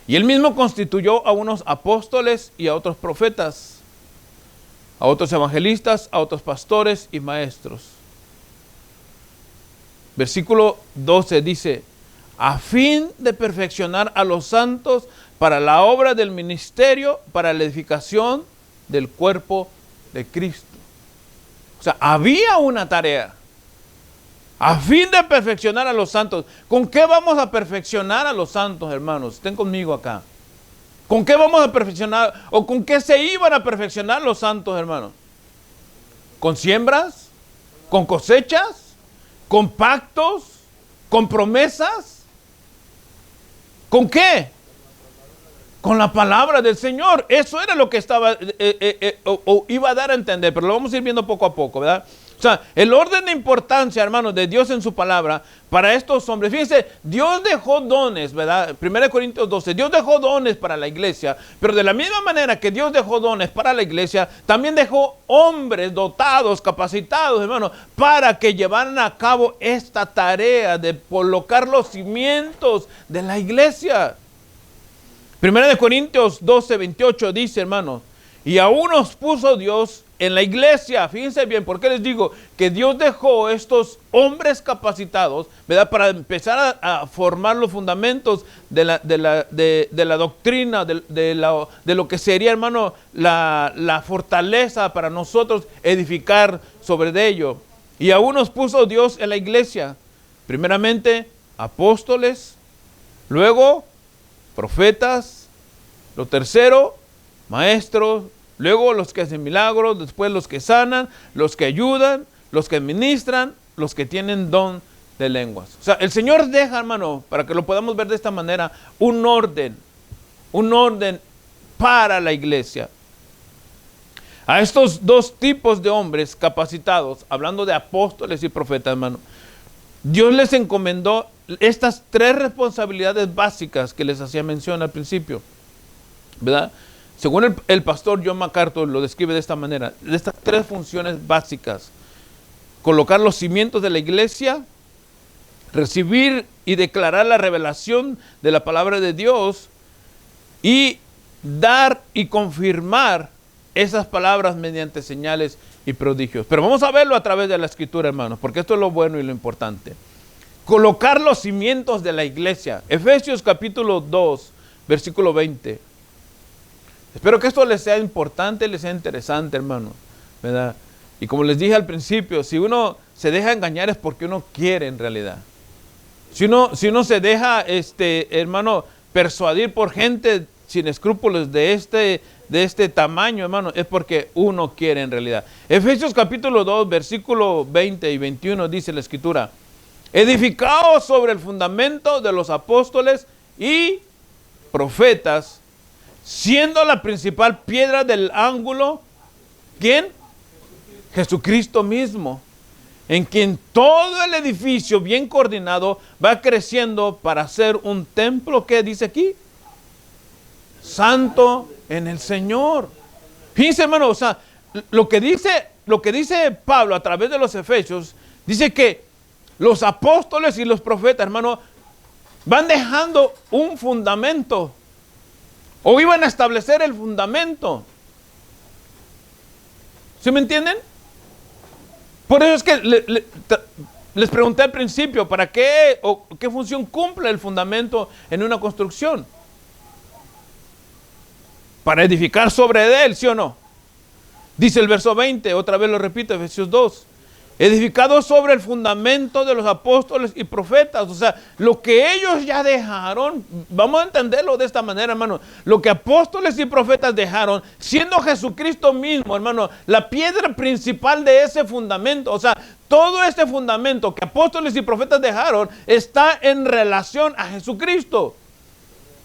y él mismo constituyó a unos apóstoles y a otros profetas, a otros evangelistas, a otros pastores y maestros. Versículo 12 dice, a fin de perfeccionar a los santos para la obra del ministerio, para la edificación del cuerpo de Cristo. O sea, había una tarea. A fin de perfeccionar a los santos. ¿Con qué vamos a perfeccionar a los santos, hermanos? Estén conmigo acá. ¿Con qué vamos a perfeccionar? ¿O con qué se iban a perfeccionar los santos, hermanos? ¿Con siembras? ¿Con cosechas? ¿Con pactos? ¿Con promesas? ¿Con qué? Con la palabra del Señor. Eso era lo que estaba o iba a dar a entender, pero lo vamos a ir viendo poco a poco, ¿verdad? O sea, el orden de importancia, hermanos, de Dios en su palabra para estos hombres. Fíjense, Dios dejó dones, ¿verdad? 1 Corintios 12, Dios dejó dones para la iglesia, pero de la misma manera que Dios dejó dones para la iglesia, también dejó hombres dotados, capacitados, hermanos, para que llevaran a cabo esta tarea de colocar los cimientos de la iglesia. 1 Corintios 12, 28 dice, hermanos, y aún nos puso Dios en la iglesia. Fíjense bien, ¿por qué les digo que Dios dejó estos hombres capacitados, ¿verdad?, para empezar a formar los fundamentos de la doctrina, de lo que sería, hermano, la fortaleza para nosotros edificar sobre de ello? Y aún nos puso Dios en la iglesia, primeramente apóstoles, luego profetas, lo tercero, maestros, luego los que hacen milagros, después los que sanan, los que ayudan, los que administran, los que tienen don de lenguas. O sea, el Señor deja, hermano, para que lo podamos ver de esta manera, un orden para la iglesia. A estos dos tipos de hombres capacitados, hablando de apóstoles y profetas, hermano, Dios les encomendó estas tres responsabilidades básicas que les hacía mención al principio, ¿verdad? Según el pastor John MacArthur lo describe de esta manera, de estas tres funciones básicas. colocar los cimientos de la iglesia, recibir y declarar la revelación de la palabra de Dios y dar y confirmar esas palabras mediante señales y prodigios. Pero vamos a verlo a través de la Escritura, hermanos, porque esto es lo bueno y lo importante. Colocar los cimientos de la iglesia. Efesios capítulo 2, versículo 20. Espero que esto les sea importante, les sea interesante, hermanos, ¿verdad? Y como les dije al principio, si uno se deja engañar es porque uno quiere en realidad. Si uno se deja, hermano, persuadir por gente sin escrúpulos de este tamaño, hermano, es porque uno quiere en realidad. Efesios capítulo 2, versículo 20 y 21 dice la Escritura: edificados sobre el fundamento de los apóstoles y profetas, siendo la principal piedra del ángulo, ¿quién? Jesucristo mismo, en quien todo el edificio bien coordinado va creciendo para ser un templo, ¿qué dice aquí? Santo en el Señor. Fíjense, hermano, o sea, lo que dice Pablo a través de los Efesios, dice que los apóstoles y los profetas, hermano, van dejando un fundamento, o iban a establecer el fundamento. ¿Sí me entienden? Por eso es que les pregunté al principio, ¿para qué o qué función cumple el fundamento en una construcción? Para edificar sobre él, ¿sí o no? Dice el verso 20, otra vez lo repito, Efesios 2. Edificado sobre el fundamento de los apóstoles y profetas. O sea, lo que ellos ya dejaron, vamos a entenderlo de esta manera, hermano. Lo que apóstoles y profetas dejaron, siendo Jesucristo mismo, hermano, la piedra principal de ese fundamento. O sea, todo este fundamento que apóstoles y profetas dejaron está en relación a Jesucristo.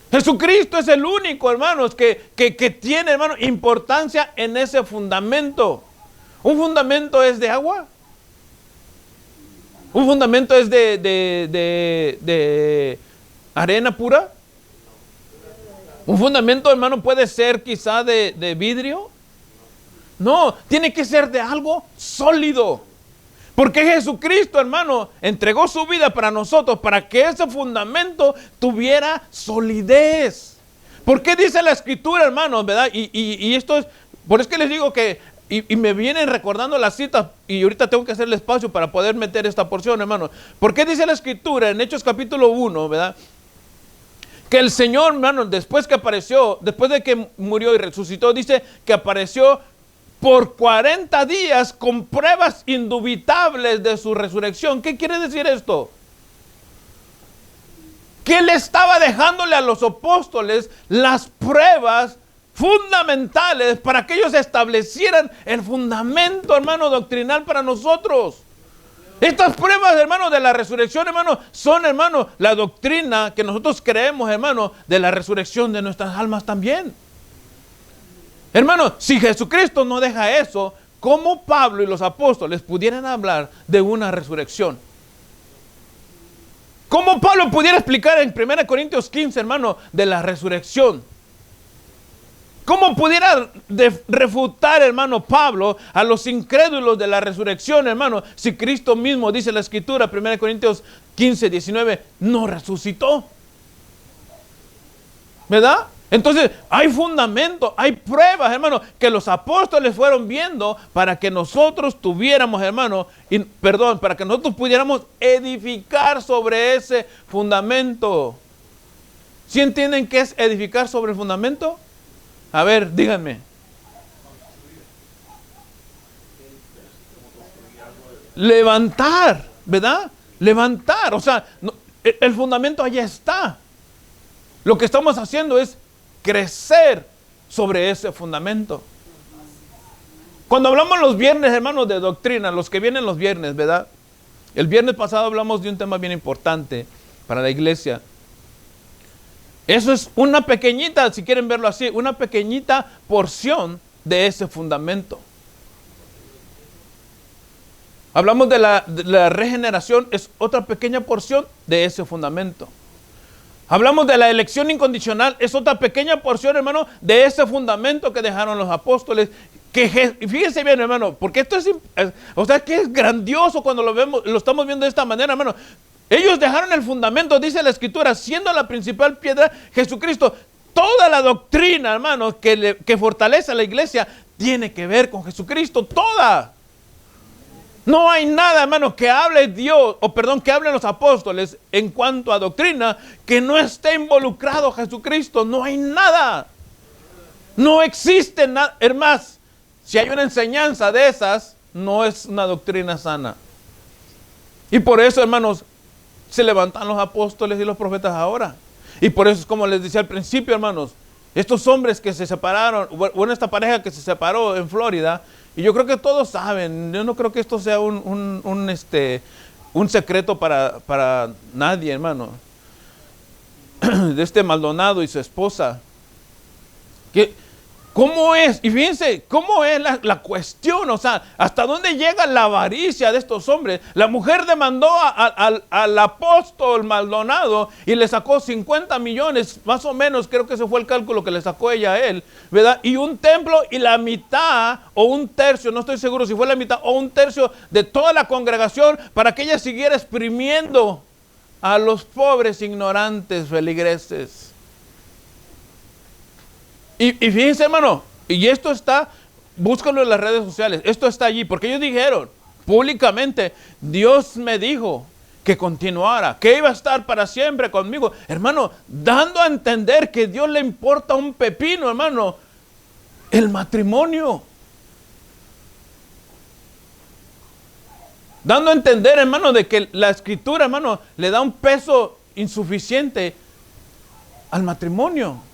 Jesucristo es el único, hermanos, que tiene, hermano, importancia en ese fundamento. ¿Un fundamento es de agua? ¿Un fundamento es de arena pura? ¿Un fundamento, hermano, puede ser quizá de vidrio? No, tiene que ser de algo sólido. Porque Jesucristo, hermano, entregó su vida para nosotros, para que ese fundamento tuviera solidez. ¿Por qué dice la Escritura, hermano, verdad? Y esto es, por eso que les digo que, y me vienen recordando las citas, y ahorita tengo que hacerle espacio para poder meter esta porción, hermano. ¿Por qué dice la Escritura en Hechos capítulo 1, verdad? Que el Señor, hermano, después que apareció, después de que murió y resucitó, dice que apareció por 40 días con pruebas indubitables de su resurrección. ¿Qué quiere decir esto? Que Él estaba dejándole a los apóstoles las pruebas fundamentales para que ellos establecieran el fundamento, hermano, doctrinal para nosotros. Estas pruebas, hermano, de la resurrección, hermano, son, hermano, la doctrina que nosotros creemos, hermano, de la resurrección de nuestras almas también. Hermano, si Jesucristo no deja eso, ¿cómo Pablo y los apóstoles pudieran hablar de una resurrección? ¿Cómo Pablo pudiera explicar en 1 Corintios 15, hermano, de la resurrección? ¿Cómo pudiera refutar, hermano, Pablo a los incrédulos de la resurrección, hermano, si Cristo mismo, dice la Escritura, 1 Corintios 15, 19, no resucitó? ¿Verdad? Entonces, hay fundamento, hay pruebas, hermano, que los apóstoles fueron viendo para que nosotros tuviéramos, hermano, para que nosotros pudiéramos edificar sobre ese fundamento. ¿Sí entienden qué es edificar sobre el fundamento? A ver, díganme. Levantar, ¿verdad? Levantar, o sea, el fundamento allá está. Lo que estamos haciendo es crecer sobre ese fundamento. Cuando hablamos los viernes, hermanos, de doctrina, los que vienen los viernes, ¿verdad? El viernes pasado hablamos de un tema bien importante para la iglesia. Eso es una pequeñita, si quieren verlo así, una pequeñita porción de ese fundamento. Hablamos de la regeneración, es otra pequeña porción de ese fundamento. Hablamos de la elección incondicional, es otra pequeña porción, hermano, de ese fundamento que dejaron los apóstoles y fíjense bien, hermano, porque esto o sea, que es grandioso cuando lo vemos, lo estamos viendo de esta manera, hermano. Ellos dejaron el fundamento, dice la Escritura, siendo la principal piedra Jesucristo. Toda la doctrina, hermano, que fortalece a la iglesia, tiene que ver con Jesucristo, toda. No hay nada, hermano, que hable Dios, que hablen los apóstoles en cuanto a doctrina, que no esté involucrado Jesucristo. No hay nada. No existe nada. Hermano, si hay una enseñanza de esas, no es una doctrina sana. Y por eso, hermanos, se levantan los apóstoles y los profetas ahora. Y por eso es como les decía al principio, hermanos, estos hombres que se separaron, bueno, esta pareja que se separó en Florida, y yo creo que todos saben, yo no creo que esto sea un secreto para nadie, hermano, de este Maldonado y su esposa, ¿cómo es? Y fíjense, ¿cómo es la cuestión? O sea, ¿hasta dónde llega la avaricia de estos hombres? La mujer demandó al apóstol Maldonado y le sacó 50 millones, más o menos, creo que ese fue el cálculo que le sacó ella a él, ¿verdad? Y un templo y la mitad o un tercio, no estoy seguro si fue la mitad o un tercio de toda la congregación para que ella siguiera exprimiendo a los pobres ignorantes feligreses. Y fíjense, hermano, y esto está, búscalo en las redes sociales, esto está allí, porque ellos dijeron públicamente, Dios me dijo que continuara, que iba a estar para siempre conmigo. Hermano, dando a entender que Dios le importa un pepino, hermano, el matrimonio. Dando a entender, hermano, de que la Escritura, hermano, le da un peso insuficiente al matrimonio.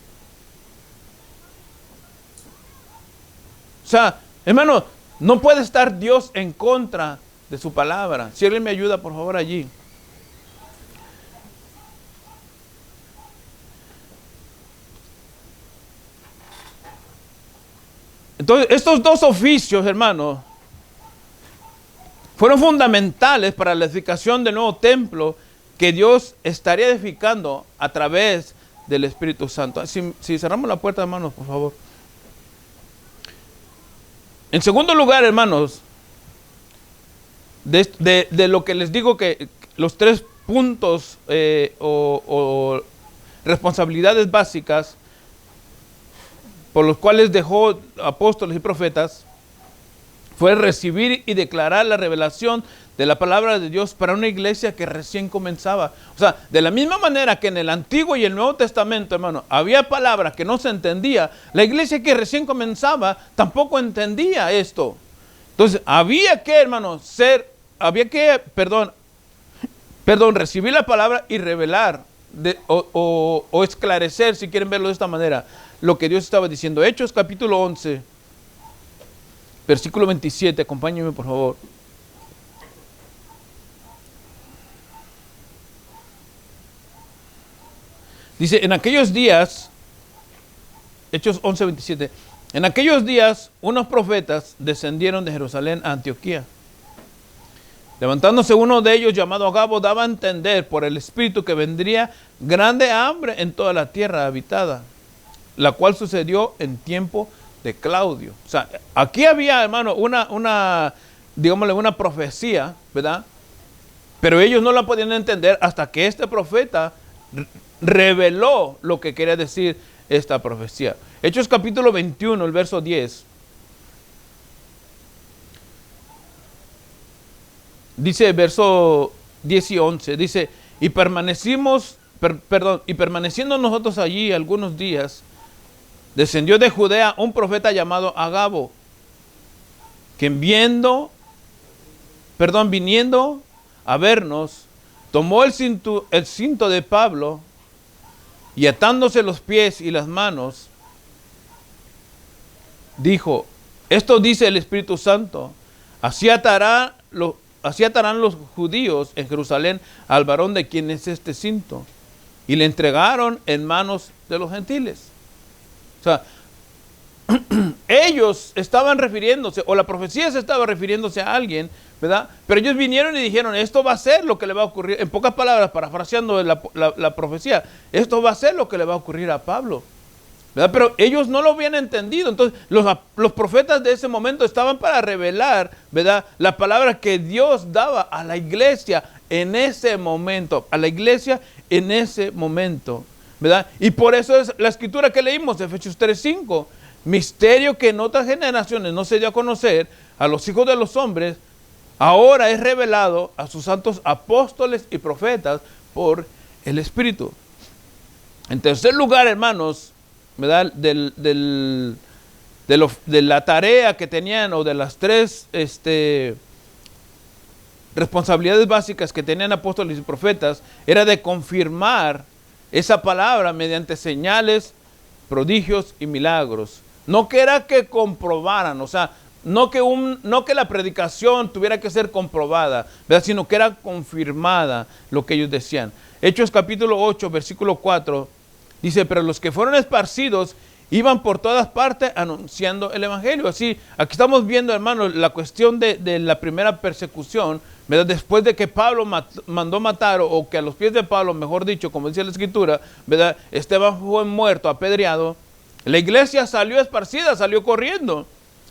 O sea, hermano, no puede estar Dios en contra de su palabra. Si alguien me ayuda, por favor, allí. Entonces, estos dos oficios, hermano, fueron fundamentales para la edificación del nuevo templo que Dios estaría edificando a través del Espíritu Santo. Si cerramos la puerta, hermanos, por favor. En segundo lugar, hermanos, de lo que les digo que los 3 puntos o responsabilidades básicas por los cuales dejó apóstoles y profetas, fue recibir y declarar la revelación de la palabra de Dios para una iglesia que recién comenzaba. O sea, de la misma manera que en el Antiguo y el Nuevo Testamento, hermano, había palabras que no se entendía, la iglesia que recién comenzaba tampoco entendía esto. Entonces, había que, hermano, recibir la palabra y revelar o esclarecer, si quieren verlo de esta manera, lo que Dios estaba diciendo. Hechos capítulo 11, versículo 27, acompáñenme por favor. Dice, en aquellos días, Hechos 11, 27, en aquellos días unos profetas descendieron de Jerusalén a Antioquía. Levantándose uno de ellos llamado Agabo, daba a entender por el Espíritu que vendría grande hambre en toda la tierra habitada, la cual sucedió en tiempo de Claudio. O sea, aquí había, hermano, digámosle, una profecía, ¿verdad? Pero ellos no la podían entender hasta que este profeta reveló lo que quería decir esta profecía. Hechos capítulo 21, el verso 10. Dice, verso 10 y 11, dice, y permaneciendo nosotros allí algunos días, descendió de Judea un profeta llamado Agabo, que viniendo a vernos, tomó el cinto de Pablo y atándose los pies y las manos, dijo, esto dice el Espíritu Santo, así atarán los judíos en Jerusalén al varón de quien es este cinto, y le entregaron en manos de los gentiles. O sea, ellos estaban refiriéndose, o la profecía se estaba refiriéndose a alguien, ¿verdad? Pero ellos vinieron y dijeron, esto va a ser lo que le va a ocurrir, en pocas palabras, parafraseando la profecía, esto va a ser lo que le va a ocurrir a Pablo. ¿verdad? Pero ellos no lo habían entendido. Entonces los profetas de ese momento estaban para revelar, ¿verdad?, la palabra que Dios daba a la iglesia en ese momento, a la iglesia en ese momento, ¿verdad? Y por eso es la escritura que leímos, Efesios 3:5, misterio que en otras generaciones no se dio a conocer a los hijos de los hombres, ahora es revelado a sus santos apóstoles y profetas por el Espíritu. En tercer lugar, hermanos, ¿verdad?, de la tarea que tenían, o de las tres responsabilidades básicas que tenían apóstoles y profetas, era de confirmar esa palabra mediante señales, prodigios y milagros. No que era que comprobaran, o sea, no que la predicación tuviera que ser comprobada, ¿verdad?, sino que era confirmada lo que ellos decían. Hechos capítulo 8, versículo 4, dice, pero los que fueron esparcidos iban por todas partes anunciando el evangelio. Así, aquí estamos viendo, hermanos, la cuestión de la primera persecución, ¿verdad? Después de que Pablo mandó matar, o que a los pies de Pablo, mejor dicho, como dice la escritura, ¿verdad?, Esteban fue muerto, apedreado. La iglesia salió esparcida, salió corriendo,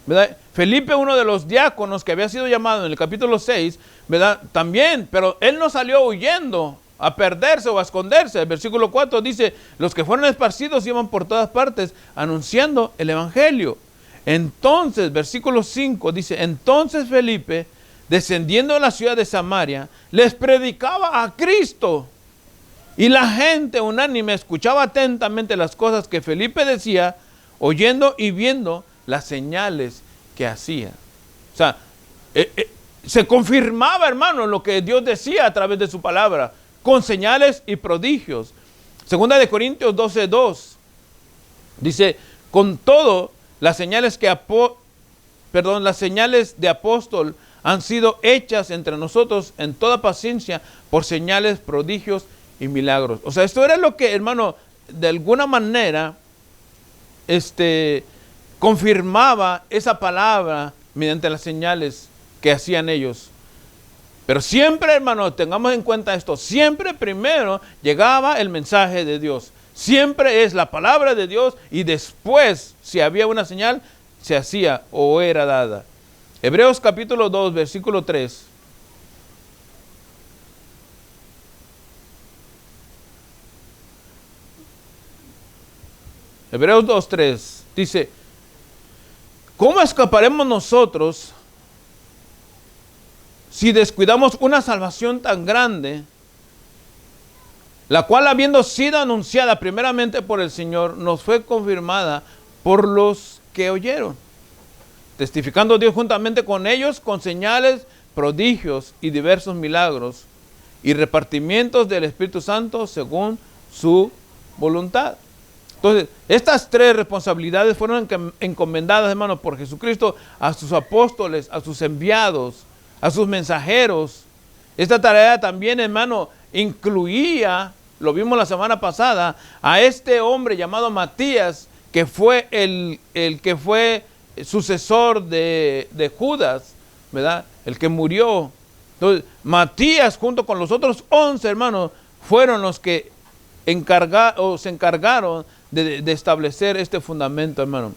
¿verdad? Felipe, uno de los diáconos que había sido llamado en el capítulo 6, ¿verdad?, también, pero él no salió huyendo a perderse o a esconderse. El versículo 4 dice, los que fueron esparcidos iban por todas partes anunciando el evangelio. Entonces, versículo 5 dice, entonces Felipe, descendiendo a la ciudad de Samaria, les predicaba a Cristo. Y la gente unánime escuchaba atentamente las cosas que Felipe decía, oyendo y viendo las señales que hacía. O sea, se confirmaba, hermano, lo que Dios decía a través de su palabra, con señales y prodigios. Segunda de Corintios 12:2 dice, con todo, las señales de apóstol han sido hechas entre nosotros en toda paciencia por señales, prodigios y milagros. O sea, esto era lo que, hermano, de alguna manera confirmaba esa palabra mediante las señales que hacían ellos. Pero siempre, hermano, tengamos en cuenta esto, siempre primero llegaba el mensaje de Dios. Siempre es la palabra de Dios, y después, si había una señal, se hacía o era dada. Hebreos capítulo 2, versículo 3. Hebreos 2:3 dice, ¿cómo escaparemos nosotros si descuidamos una salvación tan grande, la cual, habiendo sido anunciada primeramente por el Señor, nos fue confirmada por los que oyeron? Testificando Dios juntamente con ellos con señales, prodigios y diversos milagros y repartimientos del Espíritu Santo según su voluntad. Entonces, estas tres responsabilidades fueron encomendadas, hermanos, por Jesucristo a sus apóstoles, a sus enviados, a sus mensajeros. Esta tarea también, hermano, incluía, lo vimos la semana pasada, a este hombre llamado Matías, que fue el que fue sucesor de Judas, ¿verdad?, el que murió. Entonces, Matías, junto con los otros 11 hermanos, fueron los que se encargaron de establecer este fundamento, hermano.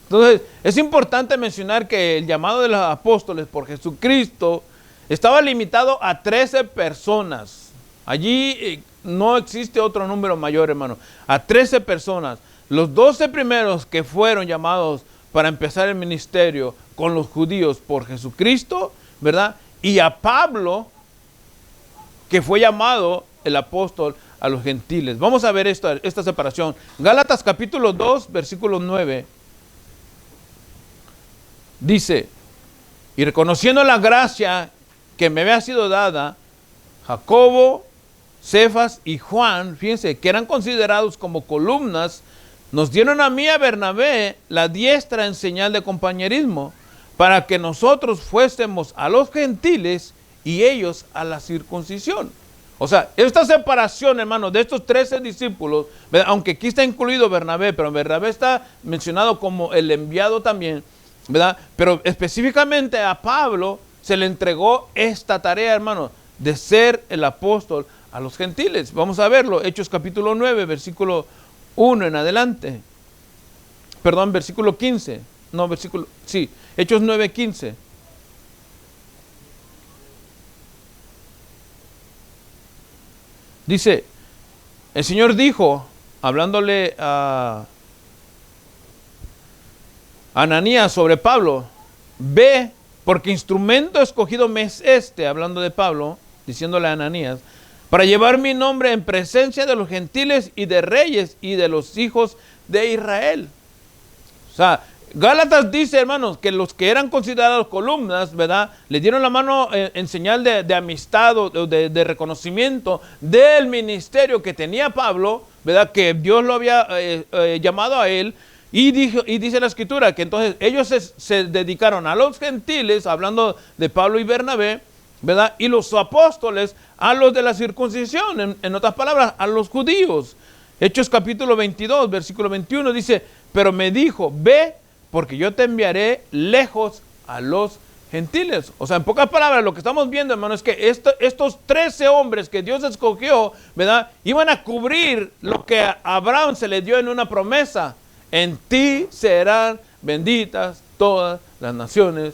Entonces, es importante mencionar que el llamado de los apóstoles por Jesucristo estaba limitado a 13 personas. Allí no existe otro número mayor, hermano. A 13 personas. Los 12 primeros que fueron llamados para empezar el ministerio con los judíos por Jesucristo, ¿verdad? Y a Pablo, que fue llamado el apóstol a los gentiles. Vamos a ver esta separación. Gálatas capítulo 2, versículo 9. Dice, y reconociendo la gracia que me había sido dada, Jacobo, Cefas y Juan, fíjense, que eran considerados como columnas, nos dieron a mí, a Bernabé, la diestra en señal de compañerismo, para que nosotros fuésemos a los gentiles y ellos a la circuncisión. O sea, esta separación, hermano, de estos 13 discípulos, aunque aquí está incluido Bernabé, pero Bernabé está mencionado como el enviado también, ¿verdad? Pero específicamente a Pablo se le entregó esta tarea, hermano, de ser el apóstol a los gentiles. Vamos a verlo, Hechos capítulo 9, versículo 1 en adelante. perdón, versículo 15. No, sí, Hechos 9:15. Dice, el Señor dijo, hablándole a Ananías sobre Pablo, ve, porque instrumento escogido me es este, hablando de Pablo, diciéndole a Ananías, para llevar mi nombre en presencia de los gentiles y de reyes y de los hijos de Israel. O sea, Gálatas dice, hermanos, que los que eran considerados columnas, ¿verdad? Le dieron la mano en señal de amistad o de reconocimiento del ministerio que tenía Pablo, ¿verdad? Que Dios lo había llamado a él. Y dice la Escritura que entonces ellos se dedicaron a los gentiles, hablando de Pablo y Bernabé, ¿verdad? Y los apóstoles a los de la circuncisión, en otras palabras, a los judíos. Hechos capítulo 22, versículo 21 dice, pero me dijo, ve, porque yo te enviaré lejos a los gentiles. O sea, en pocas palabras, lo que estamos viendo, hermano, es que estos 13 hombres que Dios escogió, ¿verdad? Iban a cubrir lo que a Abraham se le dio en una promesa. En ti serán benditas todas las naciones